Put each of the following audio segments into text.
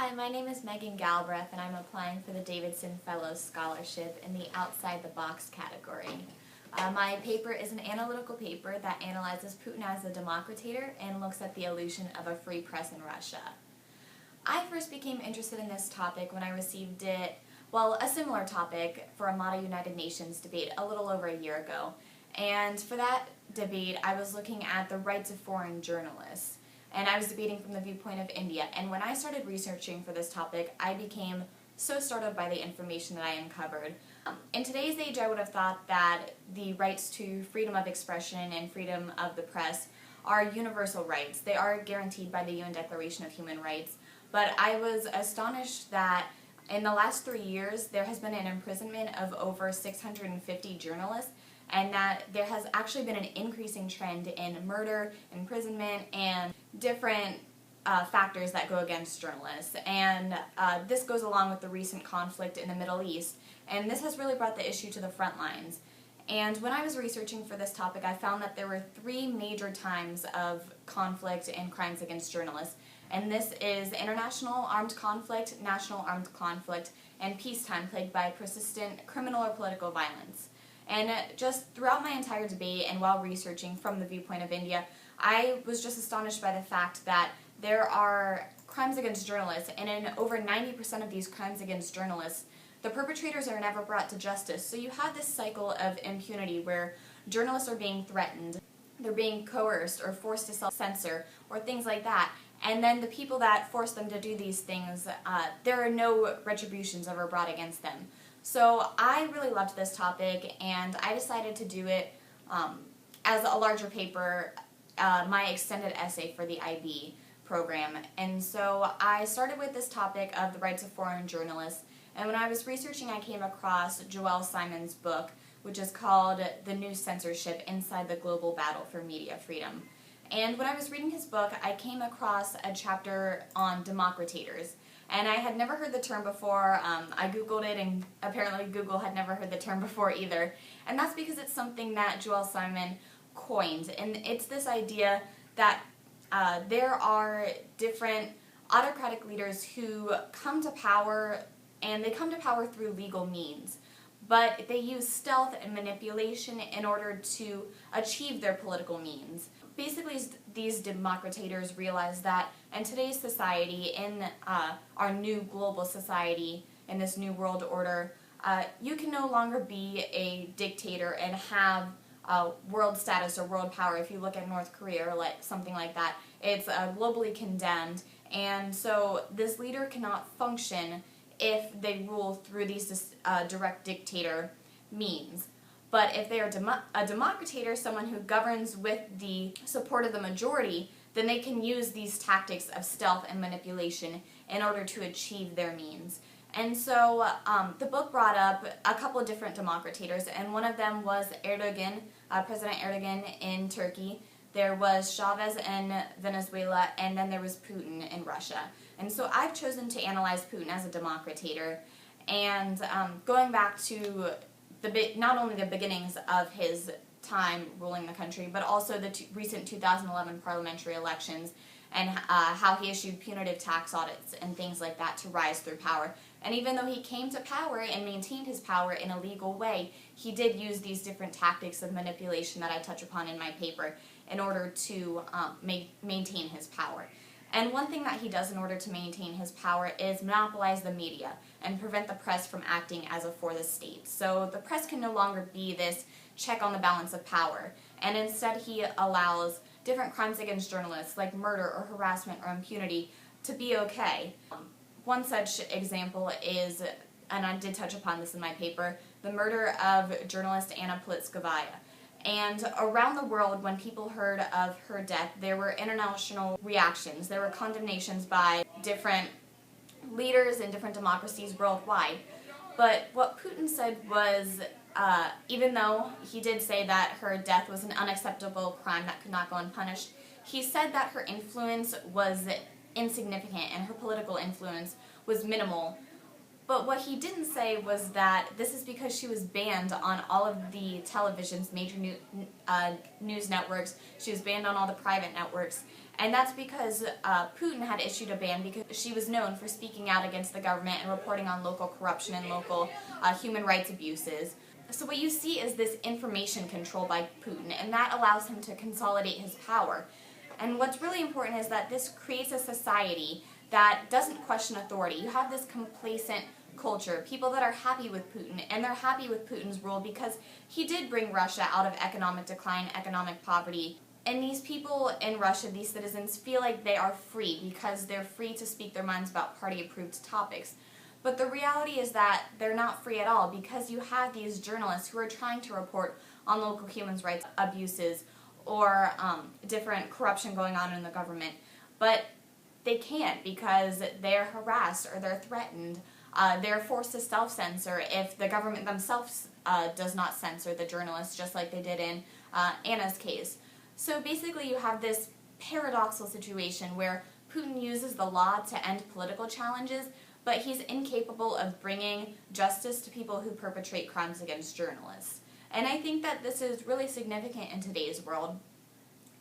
Hi, my name is Megan Galbreath, and I'm applying for the Davidson Fellows Scholarship in the Outside the Box category. My paper is an analytical paper that analyzes Putin as a democrator and looks at the illusion of a free press in Russia. I first became interested in this topic when I received a similar topic for a Model United Nations debate a little over a year ago. And for that debate, I was looking at the rights of foreign journalists. And I was debating from the viewpoint of India. And when I started researching for this topic, I became so startled by the information that I uncovered. In today's age, I would have thought that the rights to freedom of expression and freedom of the press are universal rights. They are guaranteed by the UN Declaration of Human Rights. But I was astonished that in the last 3 years, there has been an imprisonment of over 650 journalists, and that there has actually been an increasing trend in murder, imprisonment, and different factors that go against journalists. And this goes along with the recent conflict in the Middle East, and this has really brought the issue to the front lines. And when I was researching for this topic, I found that there were 3 major times of conflict and crimes against journalists. And this is international armed conflict, national armed conflict, and peacetime plagued by persistent criminal or political violence. And just throughout my entire debate and while researching from the viewpoint of India, I was just astonished by the fact that there are crimes against journalists, and in over 90% of these crimes against journalists, the perpetrators are never brought to justice. So you have this cycle of impunity where journalists are being threatened, they're being coerced or forced to self-censor or things like that. And then the people that force them to do these things, there are no retributions ever brought against them. So I really loved this topic, and I decided to do it as a larger paper, my extended essay for the IB program. And so I started with this topic of the rights of foreign journalists, and when I was researching, I came across Joel Simon's book, which is called The New Censorship Inside the Global Battle for Media Freedom. And when I was reading his book, I came across a chapter on democratators. And I had never heard the term before. I Googled it, and apparently Google had never heard the term before either. And that's because it's something that Joel Simon coined. And it's this idea that there are different autocratic leaders who come to power, and they come to power through legal means. But they use stealth and manipulation in order to achieve their political means. Basically, these democratators realize that in today's society, in our new global society, in this new world order, you can no longer be a dictator and have world status or world power. If you look at North Korea or something like that, it's globally condemned. And so this leader cannot function if they rule through these direct dictator means. But if they are a democrator, someone who governs with the support of the majority, then they can use these tactics of stealth and manipulation in order to achieve their means. And so the book brought up a couple of different democrators, and one of them was Erdogan, President Erdogan in Turkey. There was Chavez in Venezuela, and then there was Putin in Russia. And so I've chosen to analyze Putin as a democrator, and going back to not only the beginnings of his time ruling the country, but also the recent 2011 parliamentary elections, and how he issued punitive tax audits and things like that to rise through power. And even though he came to power and maintained his power in a legal way, he did use these different tactics of manipulation that I touch upon in my paper in order to maintain his power. And one thing that he does in order to maintain his power is monopolize the media and prevent the press from acting as a for the state. So the press can no longer be this check on the balance of power, and instead he allows different crimes against journalists like murder or harassment or impunity to be okay. One such example is, and I did touch upon this in my paper, the murder of journalist Anna Politkovskaya. And around the world, when people heard of her death, there were international reactions. There were condemnations by different leaders in different democracies worldwide. But what Putin said was, even though he did say that her death was an unacceptable crime that could not go unpunished, he said that her influence was insignificant and her political influence was minimal. But what he didn't say was that this is because she was banned on all of the television's major news networks. She was banned on all the private networks. And that's because Putin had issued a ban because she was known for speaking out against the government and reporting on local corruption and local human rights abuses. So what you see is this information control by Putin, and that allows him to consolidate his power. And what's really important is that this creates a society that doesn't question authority. You have this complacent culture, people that are happy with Putin, and they're happy with Putin's rule because he did bring Russia out of economic decline, economic poverty. And these people in Russia, these citizens, feel like they are free because they're free to speak their minds about party-approved topics. But the reality is that they're not free at all because you have these journalists who are trying to report on local human rights abuses or different corruption going on in the government. But they can't because they're harassed or they're threatened. They're forced to self-censor if the government themselves does not censor the journalists, just like they did in Anna's case. So basically you have this paradoxical situation where Putin uses the law to end political challenges, but he's incapable of bringing justice to people who perpetrate crimes against journalists. And I think that this is really significant in today's world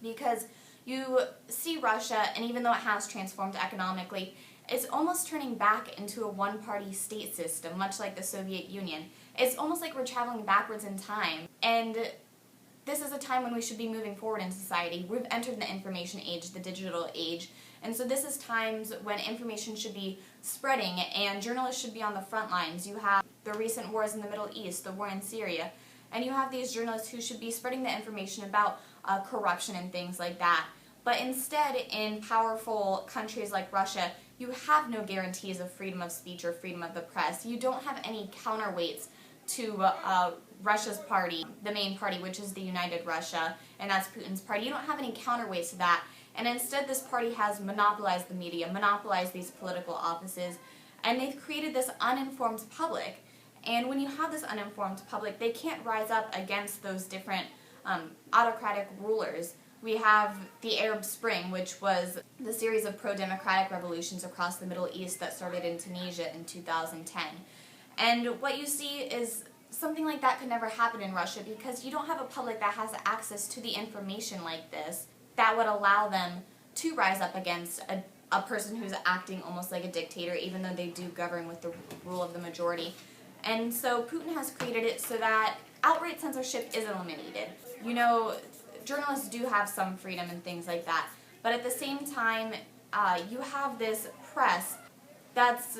because you see Russia, and even though it has transformed economically, it's almost turning back into a one-party state system, much like the Soviet Union. It's almost like we're traveling backwards in time. And this is a time when we should be moving forward in society. We've entered the information age, the digital age, and so this is times when information should be spreading and journalists should be on the front lines. You have the recent wars in the Middle East, the war in Syria, and you have these journalists who should be spreading the information about corruption and things like that. But instead, in powerful countries like Russia, you have no guarantees of freedom of speech or freedom of the press. You don't have any counterweights to Russia's party, the main party, which is the United Russia, and that's Putin's party. You don't have any counterweights to that. And instead, this party has monopolized the media, monopolized these political offices, and they've created this uninformed public. And when you have this uninformed public, they can't rise up against those different autocratic rulers. We have the Arab Spring, which was the series of pro-democratic revolutions across the Middle East that started in Tunisia in 2010. And what you see is something like that could never happen in Russia because you don't have a public that has access to the information like this that would allow them to rise up against a person who's acting almost like a dictator, even though they do govern with the rule of the majority. And so Putin has created it so that outright censorship is eliminated. You know, journalists do have some freedom and things like that, but at the same time, you have this press that's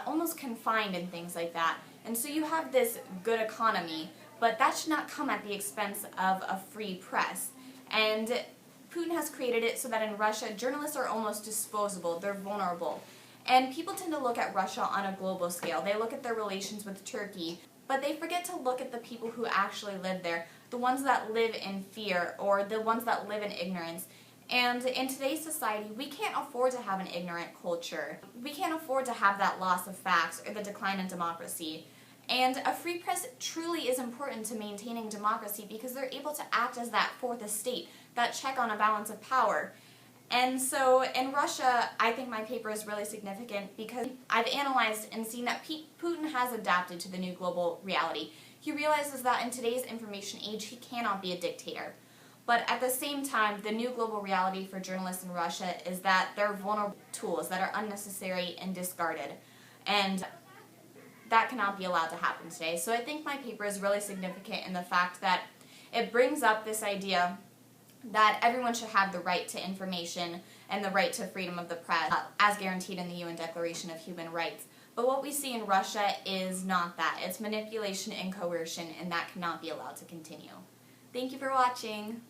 almost confined and things like that. And so you have this good economy, but that should not come at the expense of a free press. And Putin has created it so that in Russia, journalists are almost disposable, they're vulnerable. And people tend to look at Russia on a global scale. They look at their relations with Turkey, but they forget to look at the people who actually live there, the ones that live in fear or the ones that live in ignorance. And in today's society, we can't afford to have an ignorant culture. We can't afford to have that loss of facts or the decline in democracy. And a free press truly is important to maintaining democracy because they're able to act as that fourth estate, that check on a balance of power. And so in Russia, I think my paper is really significant because I've analyzed and seen that Putin has adapted to the new global reality. He realizes that in today's information age, he cannot be a dictator. But at the same time, the new global reality for journalists in Russia is that they're vulnerable tools that are unnecessary and discarded. And that cannot be allowed to happen today. So I think my paper is really significant in the fact that it brings up this idea that everyone should have the right to information and the right to freedom of the press as guaranteed in the UN Declaration of Human Rights. But what we see in Russia is not that. It's manipulation and coercion, and that cannot be allowed to continue. Thank you for watching.